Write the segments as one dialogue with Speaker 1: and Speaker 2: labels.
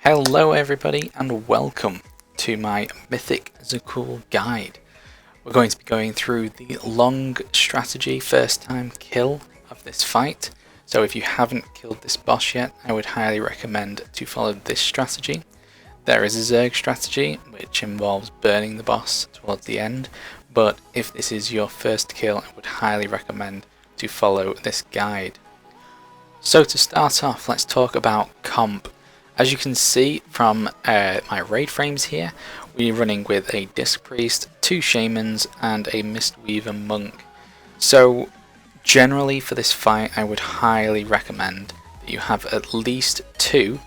Speaker 1: Hello everybody and welcome to my Mythic Za'qul guide. We're going to be going through the long strategy first time kill of this fight. So if you haven't killed this boss yet, I would highly recommend to follow this strategy. There is a Zerg strategy which involves burning the boss towards the end, but if this is your first kill, I would highly recommend to follow this guide. So to start off, let's talk about comp. As you can see from my raid frames here, we're running with a Disc Priest, 2 Shamans and a Mistweaver Monk. So generally for this fight I would highly recommend that you have at least 2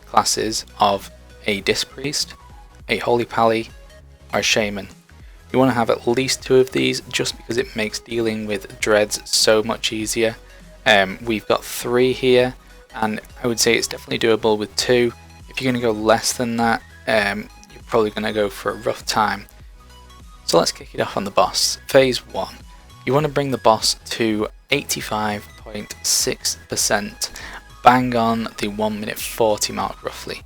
Speaker 1: classes of a Disc Priest, a Holy Pally or a Shaman. You want to have at least 2 of these just because it makes dealing with dreads so much easier. We've got 3 here, and I would say it's definitely doable with 2. If you're going to go less than that, you're probably going to go for a rough time. So let's kick it off on the boss. Phase 1. You want to bring the boss to 85.6%, bang on the 1 minute 40 mark roughly.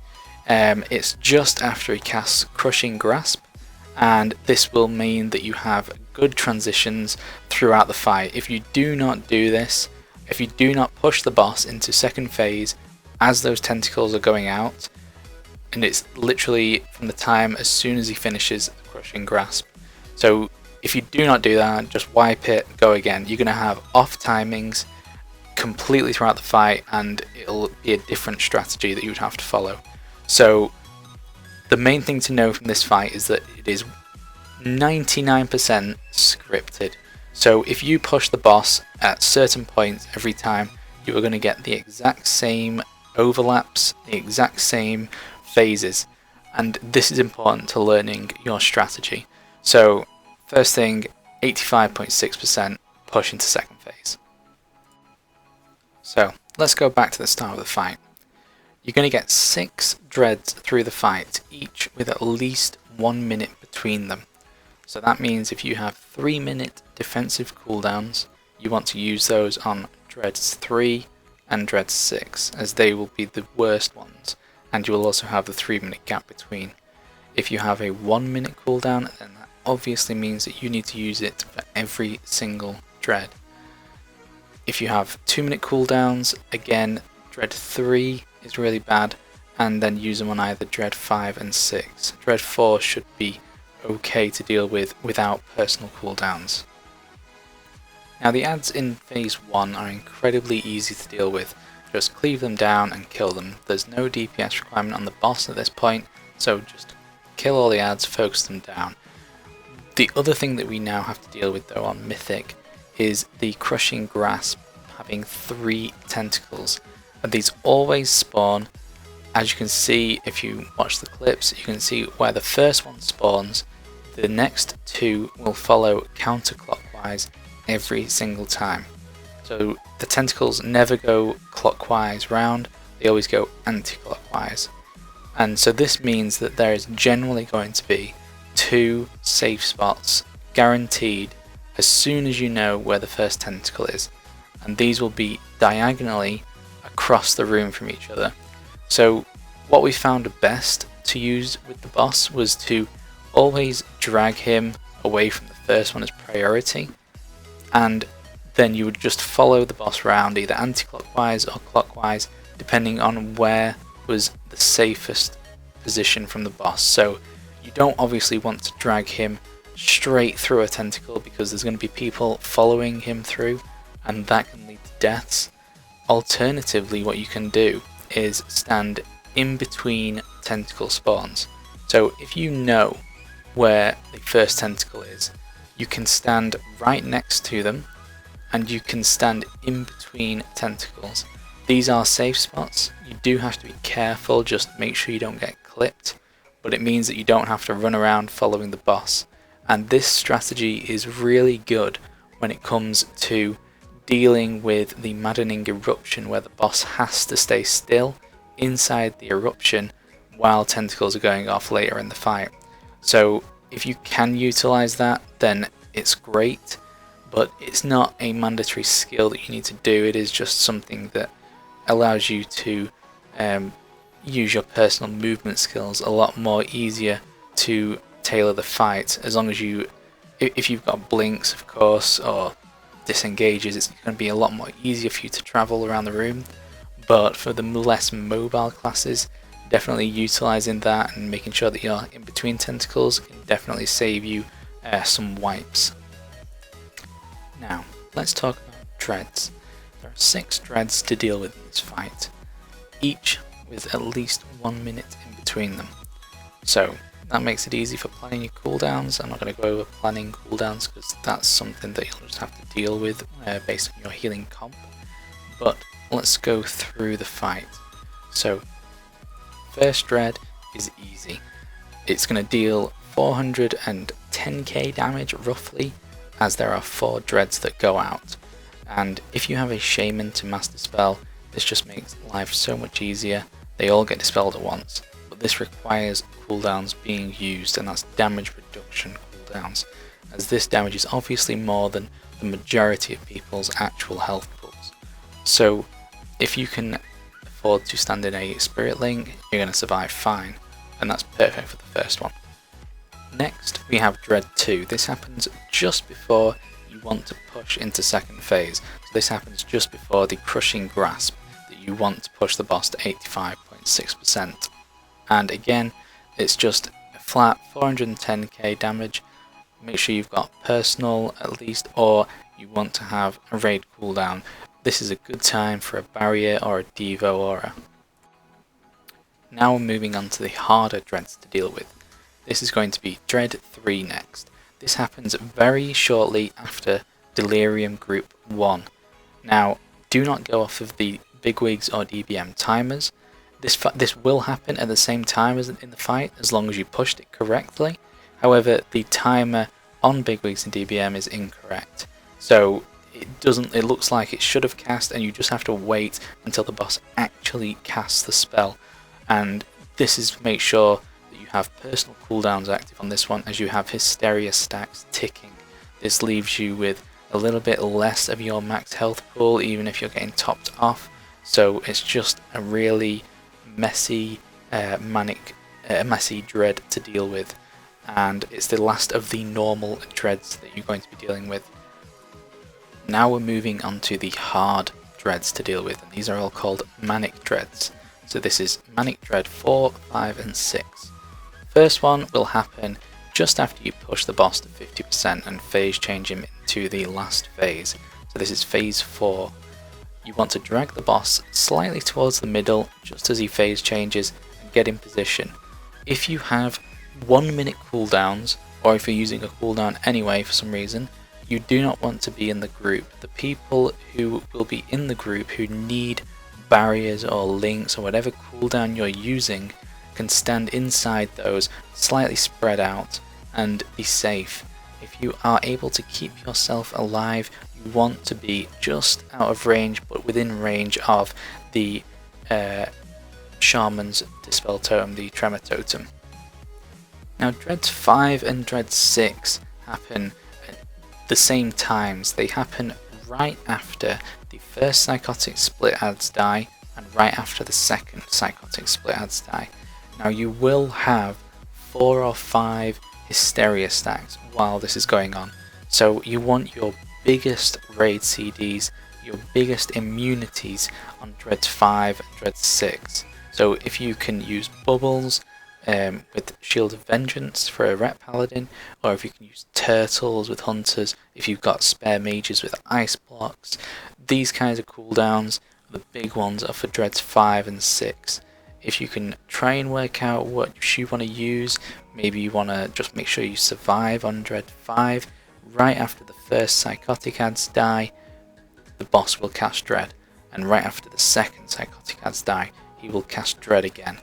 Speaker 1: It's just after he casts Crushing Grasp, and this will mean that you have good transitions throughout the fight. If you do not do this, if you do not push the boss into second phase as those tentacles are going out, and it's literally from the time as soon as he finishes Crushing Grasp. So if you do not do that, just wipe it, go again. You're going to have off timings completely throughout the fight, and it'll be a different strategy that you would have to follow. So the main thing to know from this fight is that it is 99% scripted. So if you push the boss at certain points every time, you are going to get the exact same overlaps, the exact same phases, and this is important to learning your strategy. So first thing, 85.6% push into second phase. So let's go back to the start of the fight. You're going to get 6 dreads through the fight, each with at least 1 minute between them. So that means if you have 3-minute defensive cooldowns, you want to use those on Dreads 3 and Dreads 6, as they will be the worst ones, and you will also have the 3-minute gap between. If you have a 1-minute cooldown, then that obviously means that you need to use it for every single dread. If you have 2-minute cooldowns, again, Dread 3 is really bad, and then use them on either Dread 5 and 6. Dread 4 should be okay to deal with without personal cooldowns. Now the adds in phase 1 are incredibly easy to deal with. Just cleave them down and kill them. There's no DPS requirement on the boss at this point, so just kill all the adds, focus them down. The other thing that we now have to deal with though on Mythic is the Crushing Grasp having 3 tentacles, and these always spawn. As you can see, if you watch the clips, you can see where the first one spawns, the next 2 will follow counterclockwise every single time. So the tentacles never go clockwise round, they always go anti-clockwise. And so this means that there is generally going to be 2 safe spots guaranteed as soon as you know where the first tentacle is. And these will be diagonally across the room from each other. So what we found best to use with the boss was to always drag him away from the first one as priority, and then you would just follow the boss around either anti-clockwise or clockwise depending on where was the safest position from the boss. So you don't obviously want to drag him straight through a tentacle because there's going to be people following him through, and that can lead to deaths. Alternatively, what you can do is stand in between tentacle spawns. So if you know where the first tentacle is, you can stand right next to them, and you can stand in between tentacles. These are safe spots. You do have to be careful, just make sure you don't get clipped, but it means that you don't have to run around following the boss. And this strategy is really good when it comes to dealing with the maddening eruption where the boss has to stay still inside the eruption while tentacles are going off later in the fight. So if you can utilize that, then it's great, but it's not a mandatory skill that you need to do. It is just something that allows you to use your personal movement skills a lot more easier to tailor the fight, as long as you, if you've got blinks of course, or disengages, it's going to be a lot more easier for you to travel around the room. But for the less mobile classes, definitely utilizing that and making sure that you're in between tentacles can definitely save you some wipes. Now let's talk about dreads. There are 6 dreads to deal with in this fight, each with at least 1 minute in between them. So that makes it easy for planning your cooldowns. I'm not going to go over planning cooldowns because that's something that you'll just have to deal with based on your healing comp. But let's go through the fight. So first dread is easy. It's going to deal 410k damage roughly, as there are 4 dreads that go out. And if you have a shaman to master spell, this just makes life so much easier. They all get dispelled at once, but this requires cooldowns being used, and that's damage reduction cooldowns, as this damage is obviously more than the majority of people's actual health pools. So if you can afford to stand in a spirit link, you're going to survive fine, and that's perfect for the first one. Next we have Dread 2. This happens just before you want to push into second phase. So this happens just before the crushing grasp that you want to push the boss to 85.6%. And again, it's just a flat 410k damage. Make sure you've got personal at least, or you want to have a raid cooldown. This is a good time for a barrier or a Devo aura. Now we're moving on to the harder dreads to deal with. This is going to be Dread 3 next. This happens very shortly after Delirium Group 1. Now, do not go off of the bigwigs or DBM timers. This will happen at the same time as in the fight, as long as you pushed it correctly. However, the timer on bigwigs and DBM is incorrect. So it looks like it should have cast, and you just have to wait until the boss actually casts the spell. And this is to make sure that you have personal cooldowns active on this one, as you have Hysteria stacks ticking. This leaves you with a little bit less of your max health pool, even if you're getting topped off. So it's just a really messy, messy dread to deal with, and it's the last of the normal dreads that you're going to be dealing with. Now we're moving on to the hard dreads to deal with, and these are all called Manic dreads. So this is Manic Dread 4, 5 and 6. First one will happen just after you push the boss to 50% and phase change him into the last phase. So this is phase 4. You want to drag the boss slightly towards the middle just as he phase changes and get in position. If you have 1 minute cooldowns, or if you're using a cooldown anyway for some reason, you do not want to be in the group. The people who will be in the group who need barriers or links or whatever cooldown you're using can stand inside those, slightly spread out, and be safe. If you are able to keep yourself alive, you want to be just out of range but within range of the Shaman's Dispel Totem, the Tremor Totem. Now Dreads 5 and Dread 6 happen at the same times. They happen right after the first Psychotic Split Adds die and right after the second Psychotic Split Adds die. Now you will have 4 or 5 Hysteria stacks while this is going on, so you want your biggest raid CDs, your biggest immunities on Dread 5 and Dread 6. So if you can use bubbles with Shield of Vengeance for a Ret Paladin, or if you can use turtles with hunters, if you've got spare mages with ice blocks, these kinds of cooldowns, the big ones are for Dreads 5 and 6. If you can try and work out what you want to use, maybe you want to just make sure you survive on Dread 5, right after the first Psychotic Adds die, the boss will cast Dread, and right after the second Psychotic Adds die, he will cast Dread again.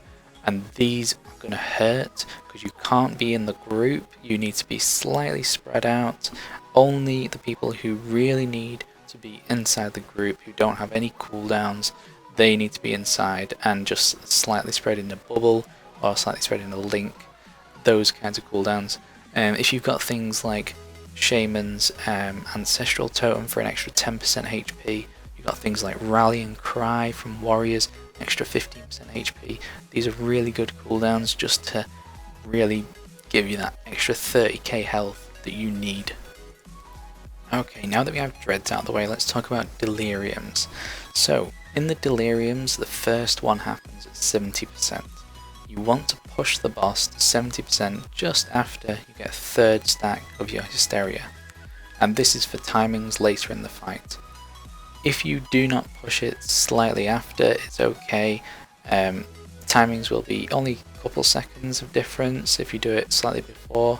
Speaker 1: And these are going to hurt because you can't be in the group, you need to be slightly spread out. Only the people who really need to be inside the group, who don't have any cooldowns, they need to be inside and just slightly spread in a bubble or slightly spread in a link, those kinds of cooldowns. If you've got things like Shaman's Ancestral Totem for an extra 10% HP, you've got things like Rallying Cry from Warriors extra 15% HP. These are really good cooldowns just to really give you that extra 30k health that you need. Okay, now that we have dreads out of the way, let's talk about deliriums. So, in the deliriums, the first one happens at 70%. You want to push the boss to 70% just after you get a third stack of your hysteria. And this is for timings later in the fight. If you do not push it slightly after, it's okay. Timings will be only a couple seconds of difference if you do it slightly before,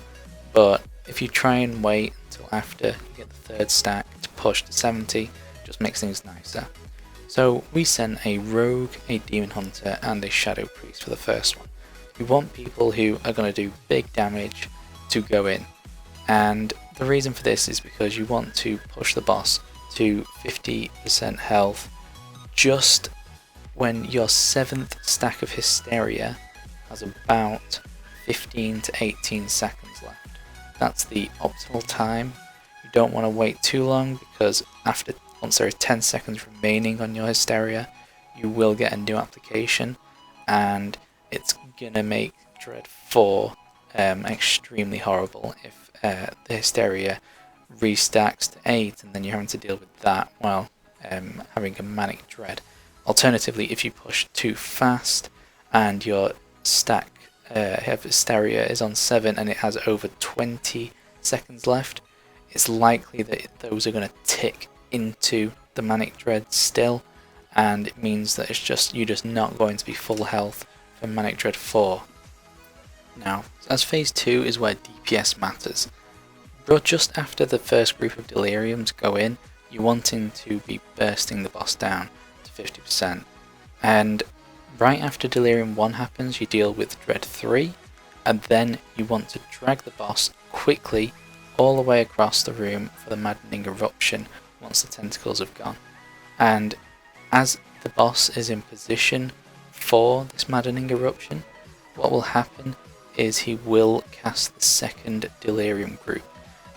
Speaker 1: but if you try and wait until after you get the third stack to push to 70, it just makes things nicer. So we sent a rogue, a demon hunter, and a shadow priest for the first one. We want people who are going to do big damage to go in, and the reason for this is because you want to push the boss to 50% health just when your 7th stack of hysteria has about 15 to 18 seconds left. That's the optimal time. You don't want to wait too long, because once there are 10 seconds remaining on your hysteria, you will get a new application, and it's gonna make Dread 4 extremely horrible if the hysteria restacks to 8 and then you're having to deal with that while having a Manic Dread. Alternatively, if you push too fast and your stack hysteria is on 7 and it has over 20 seconds left, it's likely that those are going to tick into the Manic Dread still, and it means that you're just not going to be full health for Manic Dread 4. Now, as phase 2 is where DPS matters. But just after the first group of deliriums go in, you're wanting to be bursting the boss down to 50%. And right after Delirium 1 happens, you deal with Dread 3, and then you want to drag the boss quickly all the way across the room for the Maddening Eruption once the tentacles have gone. And as the boss is in position for this Maddening Eruption, what will happen is he will cast the second Delirium group.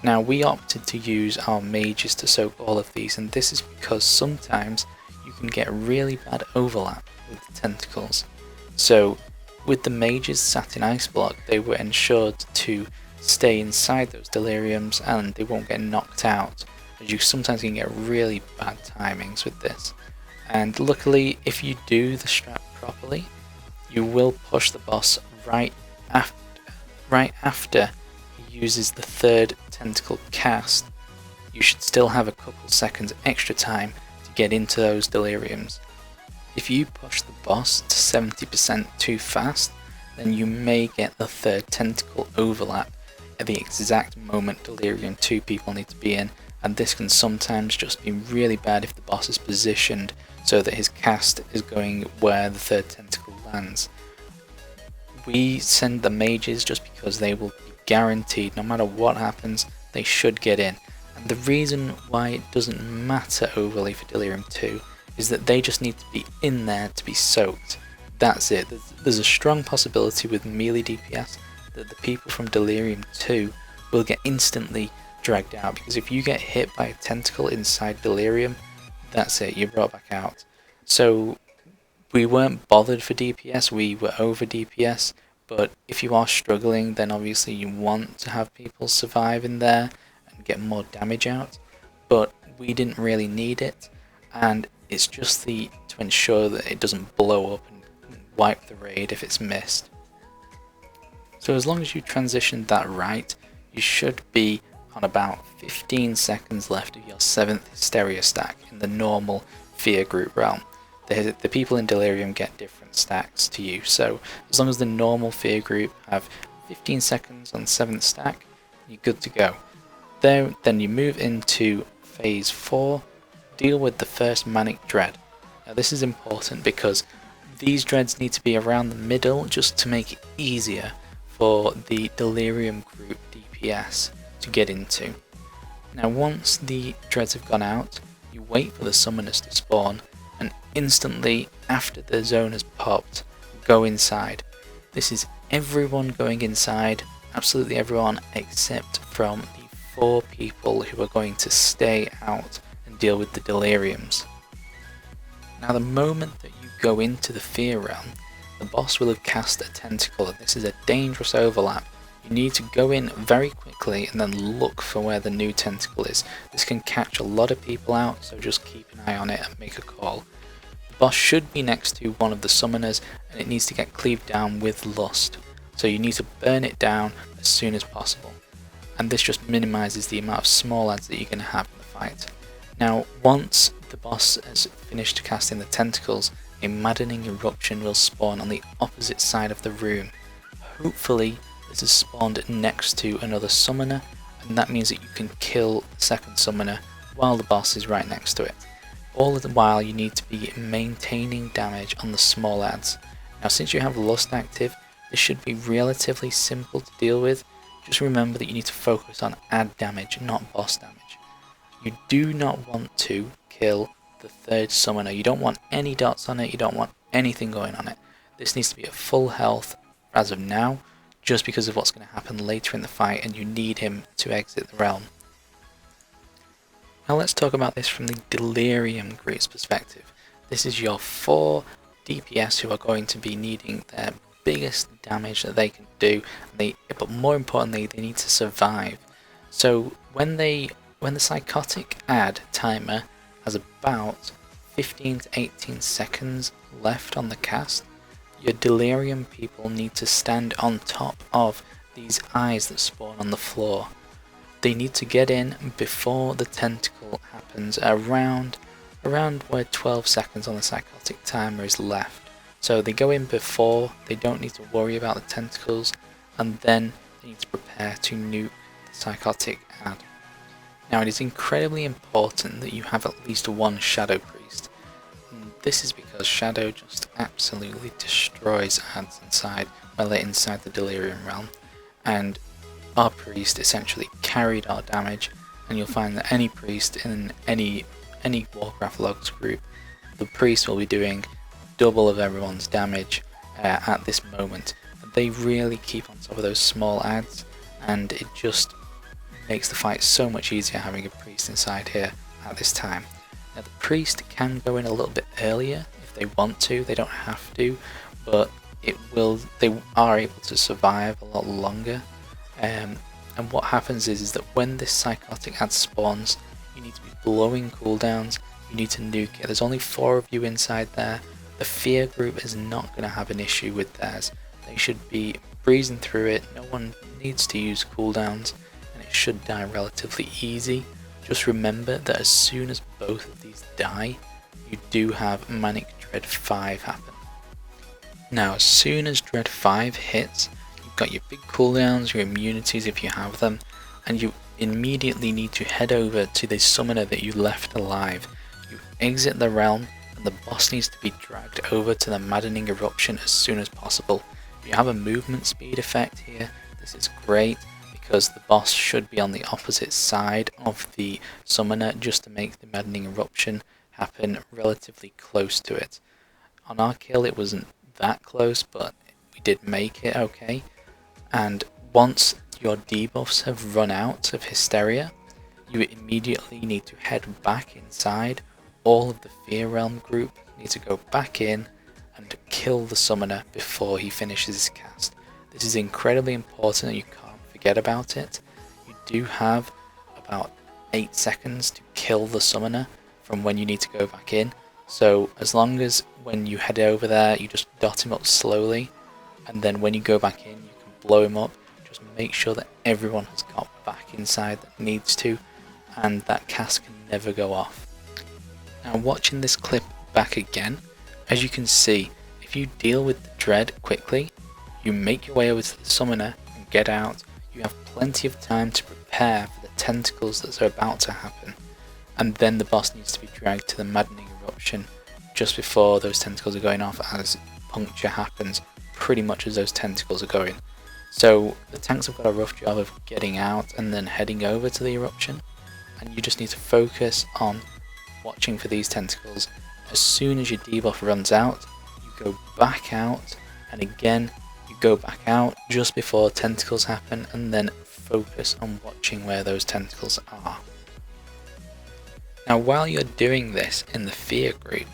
Speaker 1: Now, we opted to use our mages to soak all of these, and this is because sometimes you can get really bad overlap with the tentacles. So with the mages sat in Ice Block, they were ensured to stay inside those deliriums and they won't get knocked out, as you sometimes can get really bad timings with this. And luckily, if you do the strat properly, you will push the boss right after he uses the third tentacle cast. You should still have a couple seconds extra time to get into those deliriums. If you push the boss to 70% too fast, then you may get the third tentacle overlap at the exact moment Delirium 2 people need to be in, and this can sometimes just be really bad if the boss is positioned so that his cast is going where the third tentacle lands. We send the mages just because they will be guaranteed, no matter what happens, they should get in. And the reason why it doesn't matter overly for Delirium 2 is that they just need to be in there to be soaked. That's it. There's a strong possibility with melee DPS that the people from Delirium 2 will get instantly dragged out, because if you get hit by a tentacle inside Delirium, that's it, you're brought back out. So we weren't bothered for DPS, we were over DPS, but if you are struggling, then obviously you want to have people survive in there and get more damage out, but we didn't really need it, and it's just to ensure that it doesn't blow up and wipe the raid if it's missed. So as long as you transitioned that right, you should be on about 15 seconds left of your 7th Hysteria stack in the normal Fear group realm. The people in Delirium get different stacks to you, so as long as the normal Fear group have 15 seconds on 7th stack, you're good to go. Then you move into phase 4, deal with the first Manic Dread. Now this is important because these dreads need to be around the middle just to make it easier for the Delirium group DPS to get into. Now once the dreads have gone out, you wait for the summoners to spawn, and instantly after the zone has popped, go inside. This is everyone going inside, absolutely everyone except from the 4 people who are going to stay out and deal with the deliriums. Now the moment that you go into the Fear Realm, the boss will have cast a tentacle, and this is a dangerous overlap. You need to go in very quickly and then look for where the new tentacle is. This can catch a lot of people out, so just keep an eye on it and make a call. The boss should be next to one of the summoners, and it needs to get cleaved down with lust. So you need to burn it down as soon as possible. And this just minimises the amount of small adds that you're going to have in the fight. Now, once the boss has finished casting the tentacles, a maddening eruption will spawn on the opposite side of the room. Hopefully, this is spawned next to another summoner, and that means that you can kill the second summoner while the boss is right next to it. All of the while, you need to be maintaining damage on the small adds. Now, since you have Lust active, this should be relatively simple to deal with. Just remember that you need to focus on add damage, not boss damage. You do not want to kill the third summoner. You don't want any dots on it, you don't want anything going on it. This needs to be at full health as of now, just because of what's going to happen later in the fight, and you need him to exit the realm. Now let's talk about this from the Delirium group's perspective. This is your 4 DPS who are going to be needing their biggest damage that they can do, but more importantly, they need to survive. So when the psychotic add timer has about 15 to 18 seconds left on the cast, your Delirium people need to stand on top of these eyes that spawn on the floor. They need to get in before the tentacle happens, around where 12 seconds on the psychotic timer is left. So they go in before, they don't need to worry about the tentacles, and then they need to prepare to nuke the psychotic add. Now, it is incredibly important that you have at least one Shadow Priest. And this is because Shadow just absolutely destroys adds while they're inside the Delirium realm, and our priest essentially carried our damage. And you'll find that any priest in any Warcraft logs group, the priest will be doing double of everyone's damage at this moment. They really keep on top of those small adds, and it just makes the fight so much easier having a priest inside here at this time. Now, the priest can go in a little bit earlier if they want to. They don't have to, but they are able to survive a lot longer. And what happens is that when this psychotic add spawns, you need to be blowing cooldowns, you need to nuke it. There's only 4 of you inside there. The Fear group is not going to have an issue with theirs. They should be breezing through it, no one needs to use cooldowns, and it should die relatively easy. Just remember that as soon as both of these die, you do have Manic Dread 5 happen. Now, as soon as Dread 5 hits, you've got your big cooldowns, your immunities if you have them, and you immediately need to head over to the summoner that you left alive. You exit the realm, and the boss needs to be dragged over to the maddening eruption as soon as possible. If you have a movement speed effect here, this is great, because the boss should be on the opposite side of the summoner just to make the maddening eruption happen relatively close to it. On our kill it wasn't that close, but we did make it okay. And once your debuffs have run out of Hysteria, you immediately need to head back inside. All of the Fear Realm group need to go back in and kill the summoner before he finishes his cast. This is incredibly important that you can't forget about it. You do have about 8 seconds to kill the summoner from when you need to go back in. So as long as when you head over there you just dot him up slowly, and then when you go back in you can blow him up. Just make sure that everyone has got back inside that needs to, and that cast can never go off. Now, watching this clip back again, as you can see, if you deal with the Dread quickly, you make your way over to the summoner and get out, you have plenty of time to prepare for the tentacles that are about to happen, and then the boss needs to be dragged to the maddening eruption just before those tentacles are going off, as puncture happens pretty much as those tentacles are going. So the tanks have got a rough job of getting out and then heading over to the eruption, and you just need to focus on watching for these tentacles. As soon as your debuff runs out, you go back out, and again you go back out just before tentacles happen, and then focus on watching where those tentacles are. Now, while you're doing this in the Fear group,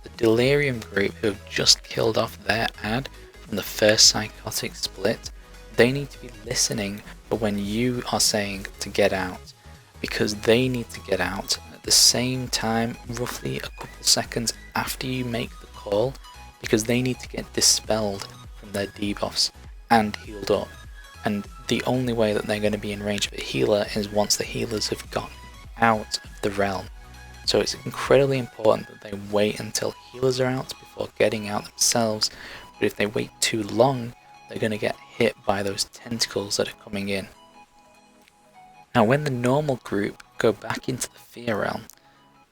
Speaker 1: the Delirium group who have just killed off their ad from the first psychotic split, they need to be listening for when you are saying to get out, because they need to get out at the same time, roughly a couple seconds after you make the call, because they need to get dispelled from their debuffs and healed up. And the only way that they're going to be in range of a healer is once the healers have got out of the realm. So it's incredibly important that they wait until healers are out before getting out themselves, but if they wait too long, they're going to get hit by those tentacles that are coming in. Now when the normal group go back into the fear realm,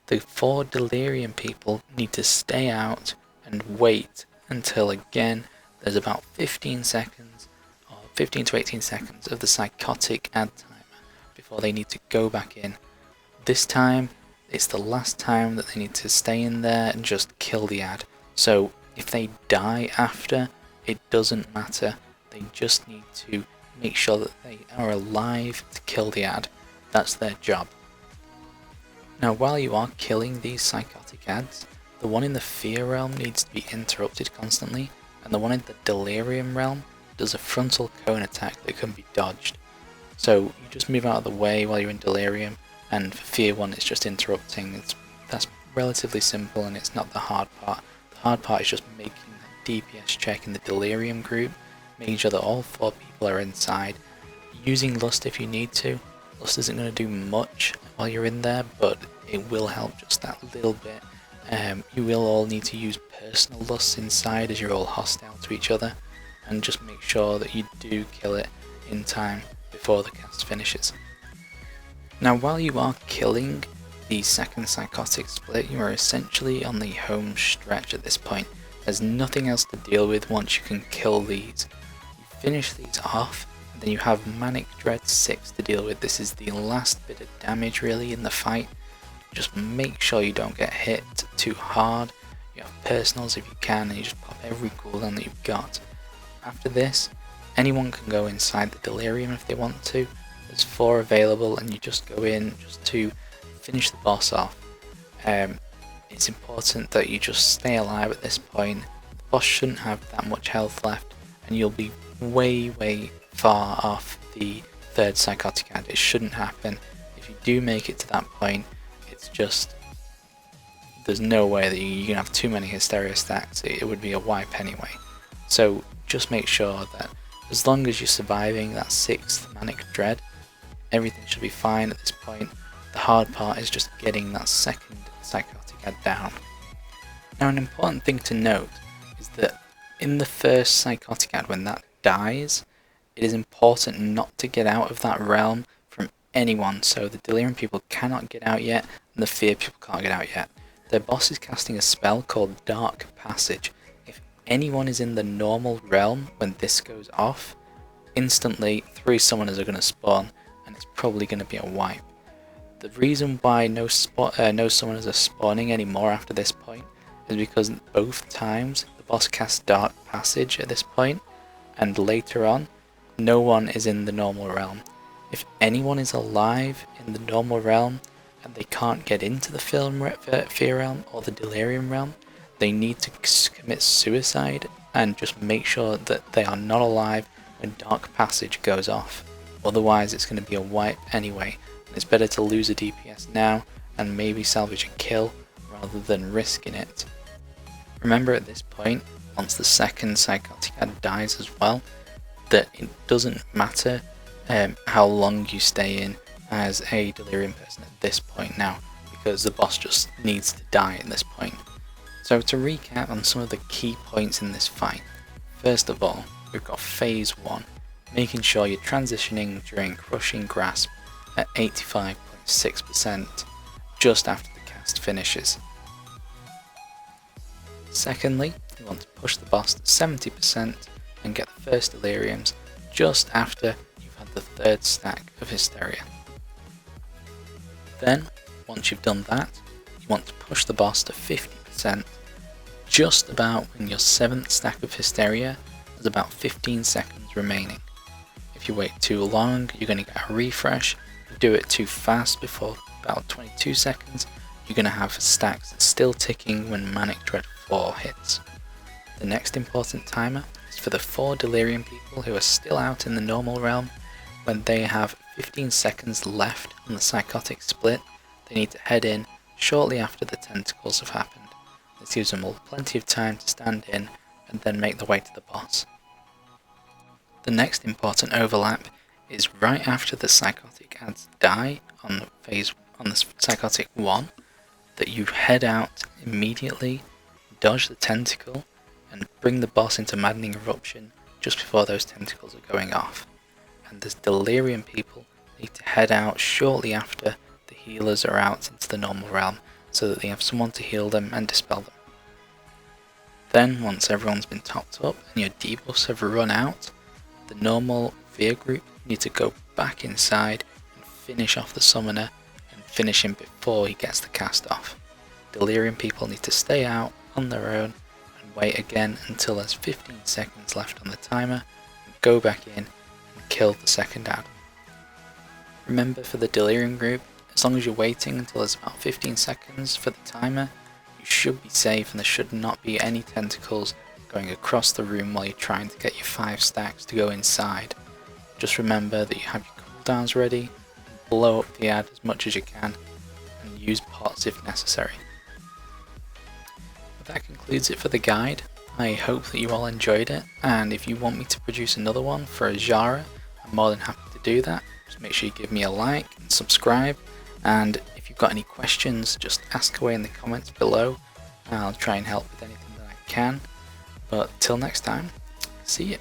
Speaker 1: the 4 Delirium people need to stay out and wait until again there's about 15 seconds or 15 to 18 seconds of the psychotic ad timer before they need to go back in. This time it's the last time that they need to stay in there and just kill the ad. So if they die after, it doesn't matter, they just need to make sure that they are alive to kill the ad. That's their job. Now while you are killing these psychotic ads, the one in the fear realm needs to be interrupted constantly, and the one in the Delirium realm does a frontal cone attack that can be dodged. So you just move out of the way while you're in Delirium, and for fear one it's just interrupting. That's relatively simple and it's not the hard part. The hard part is just making that DPS check in the Delirium group, making sure that all 4 people are inside, using Lust if you need to. Lust isn't going to do much while you're in there, but it will help just that little bit. You will all need to use personal lusts inside as you're all hostile to each other, and just make sure that you do kill it in time before the cast finishes. Now while you are killing the second psychotic split, you are essentially on the home stretch at this point. There's nothing else to deal with once you can kill these. You finish these off, and then you have Manic Dread 6 to deal with. This is the last bit of damage really in the fight. Just make sure you don't get hit too hard. You have personals if you can, and you just pop every cooldown that you've got. After this, anyone can go inside the Delirium if they want to. There's 4 available, and you just go in just to finish the boss off. It's important that you just stay alive at this point. The boss shouldn't have that much health left, and you'll be way far off the 3rd psychotic ad. It shouldn't happen. If you do make it to that point, it's just, there's no way that you're gonna have too many Hysteria stacks. It would be a wipe anyway. So just make sure that as long as you're surviving that 6th Manic Dread, everything should be fine at this point. The hard part is just getting that 2nd psychotic ad down. Now an important thing to note is that in the 1st psychotic ad, when that dies, it is important not to get out of that realm from anyone. So the Delirium people cannot get out yet, and the Fear people can't get out yet. Their boss is casting a spell called Dark Passage. If anyone is in the normal realm when this goes off, instantly 3 summoners are going to spawn, and it's probably going to be a wipe. The reason why no summoners are spawning anymore after this point is because both times the boss casts Dark Passage at this point, and later on no one is in the normal realm. If anyone is alive in the normal realm and they can't get into the Fear realm or the Delirium realm, they need to commit suicide and just make sure that they are not alive when Dark Passage goes off. Otherwise it's going to be a wipe anyway. It's better to lose a DPS now and maybe salvage a kill rather than risking it. Remember at this point, once the 2nd psychotic ad dies as well, that it doesn't matter how long you stay in as a Delirium person at this point now, because the boss just needs to die at this point. So to recap on some of the key points in this fight, first of all, we've got phase 1, making sure you're transitioning during Crushing Grasp at 85.6% just after the cast finishes. Secondly, you want to push the boss to 70% and get the first Deliriums just after you've had the 3rd stack of Hysteria. Then, once you've done that, you want to push the boss to 50% just about when your 7th stack of Hysteria has about 15 seconds remaining. If you wait too long, you're going to get a refresh. If you do it too fast before about 22 seconds, you're going to have stacks still ticking when Manic Dread 4 hits. The next important timer is for the 4 Delirium people who are still out in the normal realm. When they have 15 seconds left on the psychotic split, they need to head in shortly after the tentacles have happened. This gives them all plenty of time to stand in and then make their way to the boss. The next important overlap is right after the psychotic ads die on the psychotic 1, that you head out immediately, dodge the tentacle, and bring the boss into maddening eruption just before those tentacles are going off. And the Delirium people need to head out shortly after the healers are out into the normal realm, so that they have someone to heal them and dispel them. Then, once everyone's been topped up and your debuffs have run out, the normal Fear group need to go back inside and finish off the summoner and finish him before he gets the cast off. Delirium people need to stay out on their own and wait again until there's 15 seconds left on the timer, and go back in and kill the second ad. Remember, for the Delirium group, as long as you're waiting until there's about 15 seconds for the timer, you should be safe and there should not be any tentacles going across the room while you're trying to get your 5 stacks to go inside. Just remember that you have your cooldowns ready, blow up the ad as much as you can, and use pots if necessary. But that concludes it for the guide. I hope that you all enjoyed it, and if you want me to produce another one for a genre, I'm more than happy to do that. Just make sure you give me a like and subscribe, and if you've got any questions, just ask away in the comments below. I'll try and help with anything that I can. But till next time, see you.